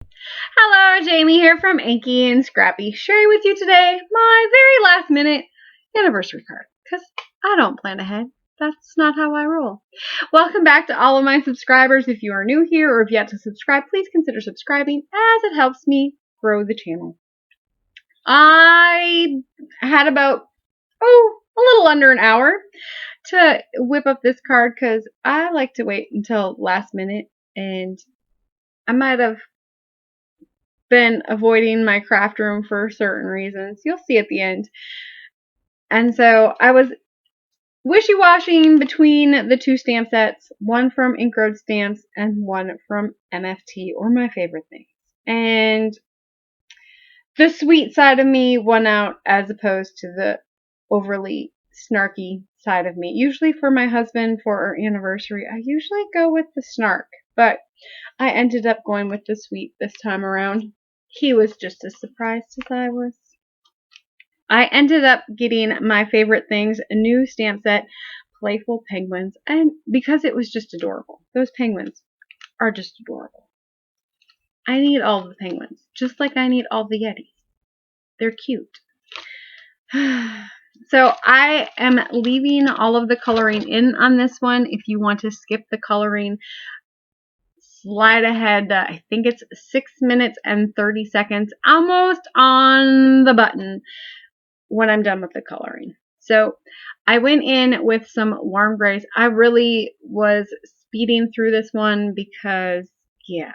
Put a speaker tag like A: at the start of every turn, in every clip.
A: Hello, Jamie here from Inky and Scrappy, sharing with you today my very last minute anniversary card, because I don't plan ahead. That's not how I roll. Welcome back to all of my subscribers. If you are new here or have yet to subscribe, please consider subscribing as it helps me grow the channel. I had about, a little under an hour to whip up this card because I like to wait until last minute, and I might have been avoiding my craft room for certain reasons. You'll see at the end. And so I was wishy-washing between the two stamp sets, one from Ink Road Stamps and one from MFT, or my favorite things. And the sweet side of me won out as opposed to the overly snarky side of me. Usually for my husband, for our anniversary, I usually go with the snark, but I ended up going with the sweet this time around. He was just as surprised as I was. I ended up getting my favorite things, a new stamp set, Playful Penguins, and because it was just adorable. Those penguins are just adorable. I need all the penguins, just like I need all the Yetis. They're cute. So I am leaving all of the coloring in on this one. If you want to skip the coloring, slide ahead. I think it's 6 minutes and 30 seconds, almost on the button when I'm done with the coloring. So I went in with some warm grays. I really was speeding through this one because, yeah,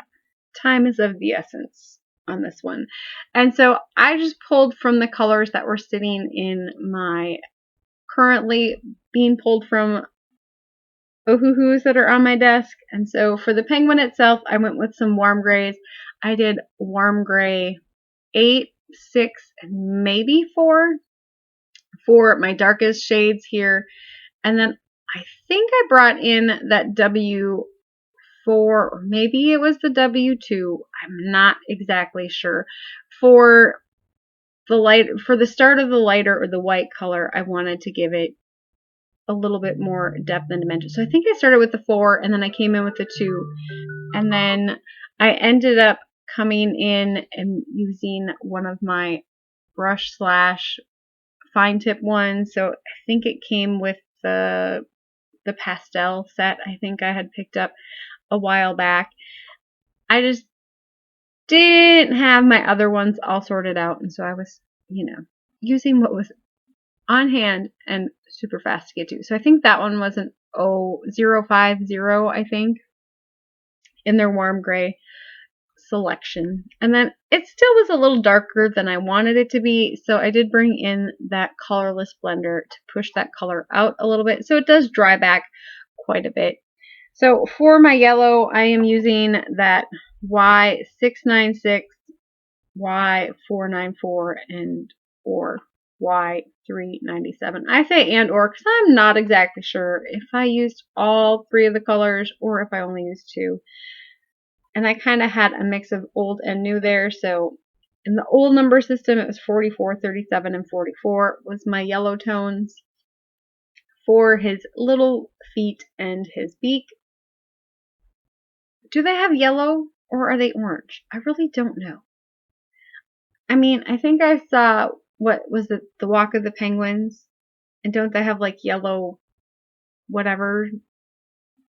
A: time is of the essence on this one. And so I just pulled from the colors that were sitting in my currently being pulled from Ohuhus that are on my desk. And so for the penguin itself, I went with some warm grays. I did warm gray 8, 6, and maybe 4 for my darkest shades here. And then I think I brought in that W4, or maybe it was the W2. I'm not exactly sure. For the start of the lighter or the white color, I wanted to give it a little bit more depth and dimension. So I think I started with the 4 and then I came in with the 2. And then I ended up coming in and using one of my brush slash fine tip ones. So I think it came with the pastel set I think I had picked up a while back. I just didn't have my other ones all sorted out, and so I was, using what was on hand and super fast to get to. So I think that one was an 050, I think, in their warm gray selection. And then it still was a little darker than I wanted it to be, so I did bring in that colorless blender to push that color out a little bit, so it does dry back quite a bit. So for my yellow, I am using that Y696, Y494, or Y397. I say and or because I'm not exactly sure if I used all 3 of the colors or if I only used 2. And I kind of had a mix of old and new there. So in the old number system, it was 44, 37, and 44 was my yellow tones for his little feet and his beak. Do they have yellow or are they orange? I really don't know. I mean, I think I saw, what was it, the Walk of the Penguins? And don't they have like yellow whatever,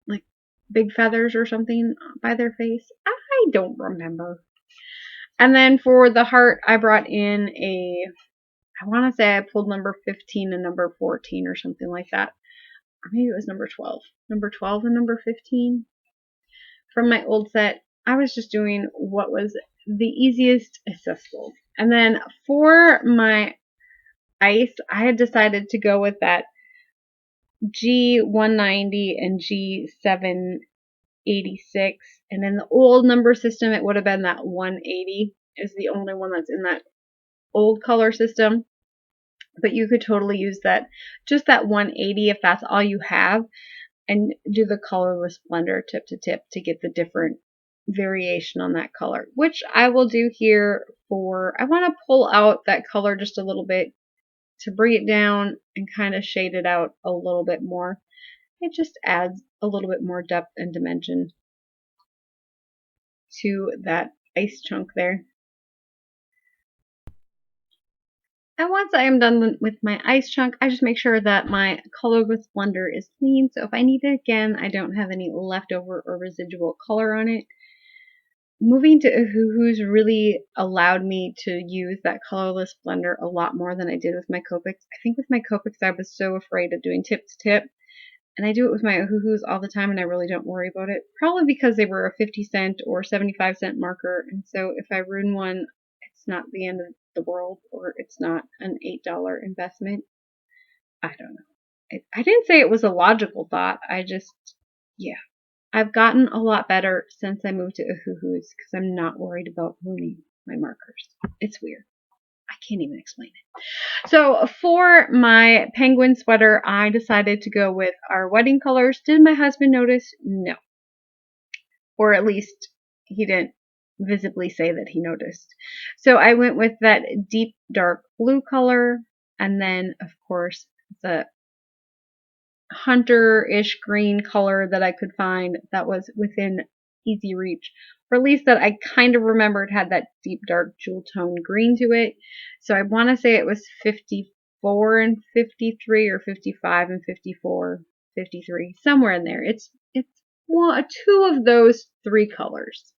A: like big feathers or something by their face? I don't remember. And then for the heart, I brought in I want to say I pulled number 15 and number 14 or something like that. Or maybe it was number 12. Number 12 and number 15. From my old set, I was just doing what was the easiest accessible. And then for my ice, I had decided to go with that G190 and G786. And in the old number system, it would have been that 180 is the only one that's in that old color system. But you could totally use that, just that 180 if that's all you have, and do the colorless blender tip to tip to get the different variation on that color, which I will do here for, I want to pull out that color just a little bit to bring it down and kind of shade it out a little bit more. It just adds a little bit more depth and dimension to that ice chunk there. And once I am done with my ice chunk, I just make sure that my colorless blender is clean. So if I need it again, I don't have any leftover or residual color on it. Moving to Ohuhu's really allowed me to use that colorless blender a lot more than I did with my Copics. I think with my Copics, I was so afraid of doing tip to tip. And I do it with my Ohuhus all the time, and I really don't worry about it. Probably because they were a 50-cent or 75-cent marker. And so if I ruin one, it's not the end of the world, or it's not an $8 investment. I don't know. I didn't say it was a logical thought. Yeah. I've gotten a lot better since I moved to Ohuhu's because I'm not worried about ruining my markers. It's weird. I can't even explain it. So for my penguin sweater, I decided to go with our wedding colors. Did my husband notice? No. Or at least he didn't visibly say that he noticed. So I went with that deep dark blue color, and then of course the hunter-ish green color that I could find that was within easy reach, or at least that I kind of remembered had that deep dark jewel tone green to it. So I want to say it was 54 and 53, or 55 and 54, 53, somewhere in there. It's two of those three colors.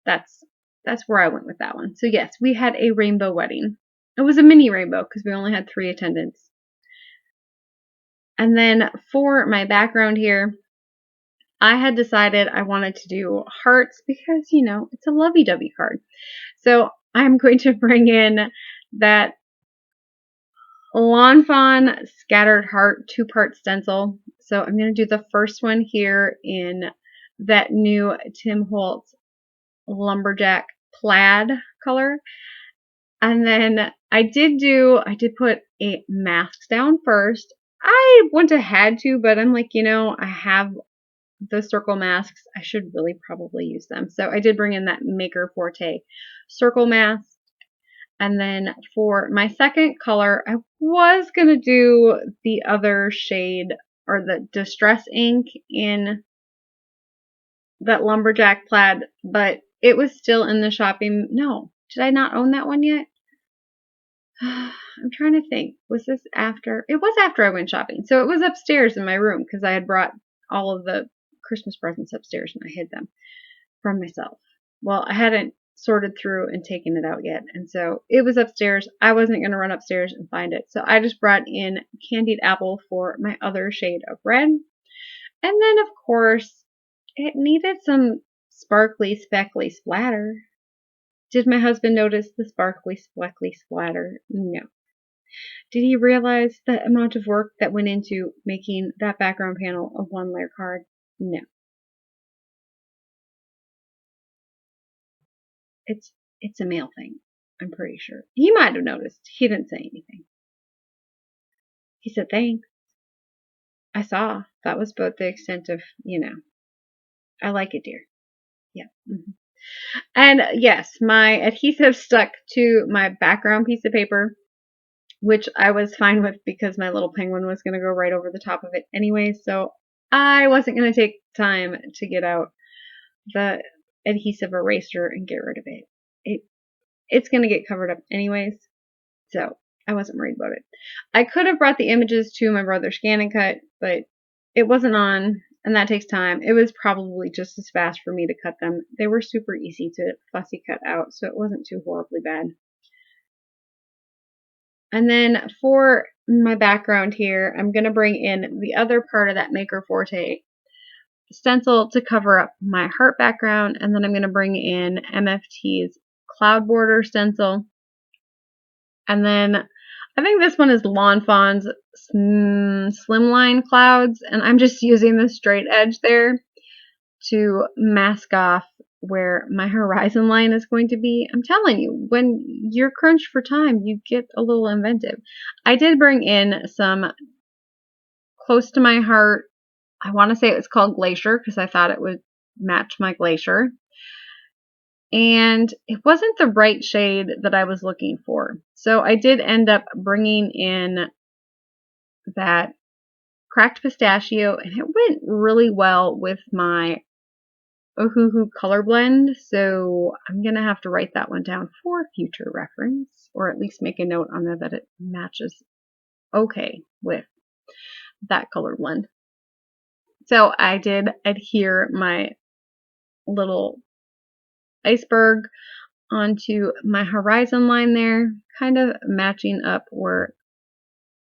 A: That's where I went with that one. So yes, we had a rainbow wedding. It was a mini rainbow because we only had 3 attendants. And then for my background here, I had decided I wanted to do hearts because, you know, it's a lovey-dovey card. So I'm going to bring in that Lawn Fawn Scattered Heart 2-part stencil. So I'm going to do the first one here in that new Tim Holtz Lumberjack Plaid color. And then I did put a mask down first. I wouldn't have had to, but I'm like, you know, I have the circle masks. I should really probably use them. So I did bring in that Maker Forte circle mask. And then for my second color, I was going to do the other shade, or the Distress ink in that Lumberjack Plaid, but it was still in the shopping. No, did I not own that one yet? I'm trying to think. Was this after? It was after I went shopping. So it was upstairs in my room because I had brought all of the Christmas presents upstairs and I hid them from myself. Well, I hadn't sorted through and taken it out yet. And so it was upstairs. I wasn't going to run upstairs and find it. So I just brought in Candied Apple for my other shade of red. And then, of course, it needed some sparkly, speckly splatter. Did my husband notice the sparkly, speckly splatter? No. Did he realize the amount of work that went into making that background panel a 1-layer card? No. It's a male thing, I'm pretty sure. He might have noticed. He didn't say anything. He said, thanks. I saw. That was about the extent of, you know, I like it, dear. Yeah. Mm-hmm. And yes, my adhesive stuck to my background piece of paper, which I was fine with because my little penguin was going to go right over the top of it anyway. So I wasn't going to take time to get out the adhesive eraser and get rid of it. It's going to get covered up anyways. So I wasn't worried about it. I could have brought the images to my brother's Scan and Cut, but it wasn't on, and that takes time. It was probably just as fast for me to cut them. They were super easy to fussy cut out, so it wasn't too horribly bad. And then for my background here, I'm going to bring in the other part of that Maker Forte stencil to cover up my heart background, and then I'm going to bring in MFT's Cloud Border stencil. And then I think this one is Lawn Fawn's Slimline Clouds, and I'm just using the straight edge there to mask off where my horizon line is going to be. I'm telling you, when you're crunched for time, you get a little inventive. I did bring in some close to my heart. I want to say it was called Glacier because I thought it would match my Glacier. And it wasn't the right shade that I was looking for. So I did end up bringing in that Cracked Pistachio, and it went really well with my Ohuhu color blend, so I'm going to have to write that one down for future reference, or at least make a note on there that it matches okay with that color blend. So I did adhere my little iceberg onto my horizon line there, kind of matching up where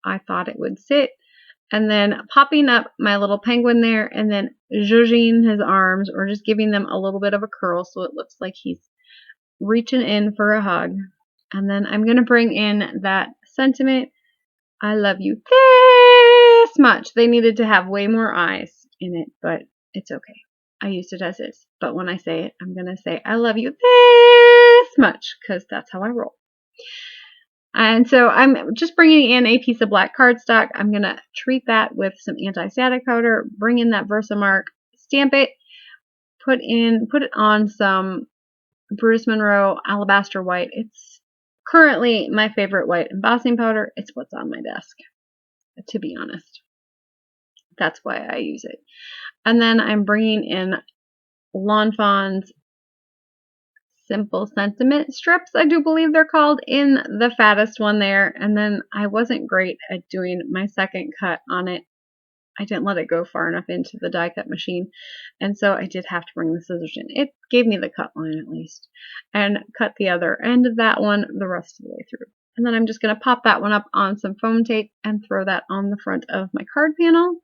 A: I thought it would sit. And then popping up my little penguin there and then zhuzhing his arms, or just giving them a little bit of a curl so it looks like he's reaching in for a hug. And then I'm going to bring in that sentiment, I love you this much. They needed to have way more eyes in it, but it's okay. I used it as is. But when I say it, I'm going to say, I love you this much, because that's how I roll. And so I'm just bringing in a piece of black cardstock. I'm going to treat that with some anti-static powder, bring in that VersaMark, stamp it, put it on some Brutus Monroe Alabaster white. It's currently my favorite white embossing powder. It's what's on my desk, to be honest. That's why I use it. And then I'm bringing in Lawn Fawn's Simple Sentiment strips, I do believe they're called, in the fattest one there. And then I wasn't great at doing my second cut on it. I didn't let it go far enough into the die cut machine, and so I did have to bring the scissors in. It gave me the cut line at least, and cut the other end of that one the rest of the way through. And then I'm just going to pop that one up on some foam tape and throw that on the front of my card panel.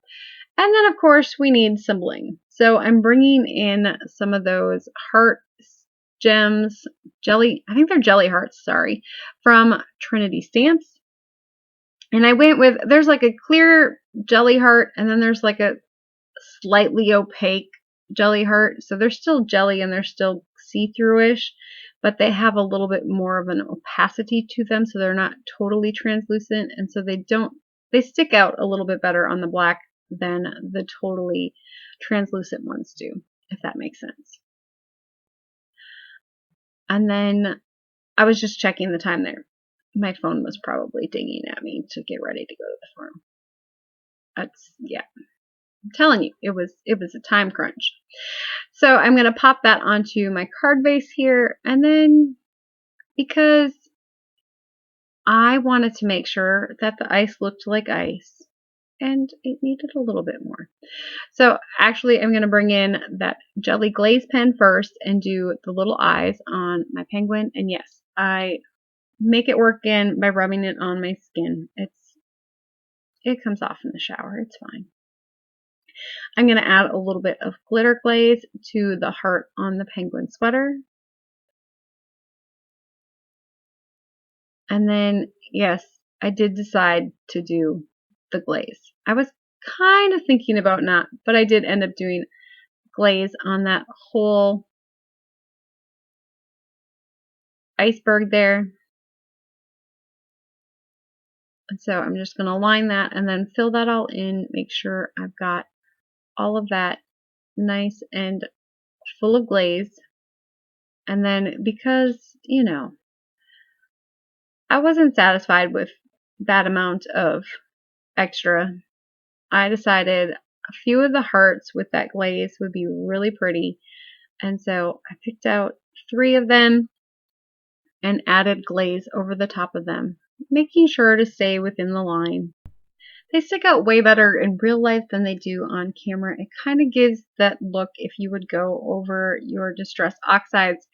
A: And then of course we need some bling. So I'm bringing in some of those heart gems, I think they're jelly hearts, sorry, from Trinity Stamps. And I went with, there's like a clear jelly heart, and then there's like a slightly opaque jelly heart. So they're still jelly and they're still see-through-ish, but they have a little bit more of an opacity to them, so they're not totally translucent, and so they stick out a little bit better on the black than the totally translucent ones do, if that makes sense. And then I was just checking the time there. My phone was probably dinging at me to get ready to go to the farm. Yeah. I'm telling you, it was a time crunch. So I'm going to pop that onto my card base here, and then because I wanted to make sure that the ice looked like ice, and it needed a little bit more. So actually I'm going to bring in that jelly glaze pen first and do the little eyes on my penguin. And yes, I make it work in by rubbing it on my skin. It comes off in the shower. It's fine. I'm going to add a little bit of glitter glaze to the heart on the penguin sweater. And then, yes, I did decide to do the glaze. I was kind of thinking about not, but I did end up doing glaze on that whole iceberg there. And so I'm just going to line that and then fill that all in, make sure I've got all of that nice and full of glaze. And then because, you know, I wasn't satisfied with that amount of extra, I decided a few of the hearts with that glaze would be really pretty. And so I picked out 3 of them and added glaze over the top of them, making sure to stay within the line. They stick out way better in real life than they do on camera. It kind of gives that look if you would go over your distressed oxides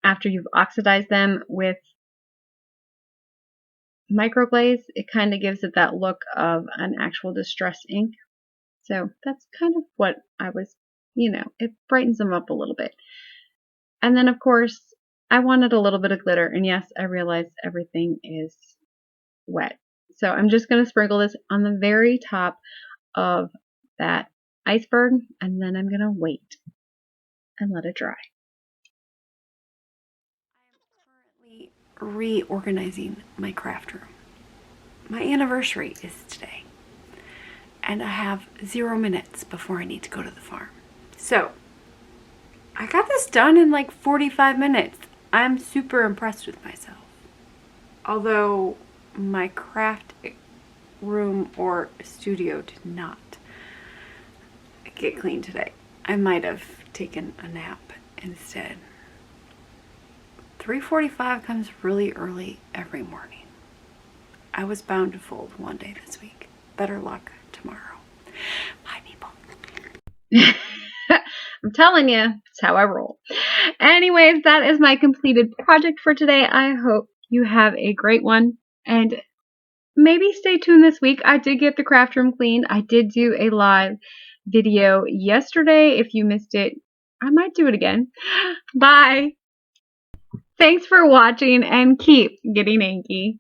A: after you've oxidized them with microglaze. It kind of gives it that look of an actual distressed ink. So that's kind of what I was, it brightens them up a little bit. And then of course I wanted a little bit of glitter, and yes, I realized everything is wet. So I'm just going to sprinkle this on the very top of that iceberg, and then I'm going to wait and let it dry.
B: I am currently reorganizing my craft room. My anniversary is today, and I have 0 minutes before I need to go to the farm. So I got this done in like 45 minutes. I'm super impressed with myself. Although my craft room or studio did not get clean today. I might have taken a nap instead. 3:45 comes really early every morning. I was bound to fold one day this week. Better luck tomorrow. Bye, people.
A: I'm telling you, it's how I roll. Anyways, that is my completed project for today. I hope you have a great one. And maybe stay tuned this week. I did get the craft room cleaned. I did do a live video yesterday. If you missed it, I might do it again. Bye. Thanks for watching and keep getting inky.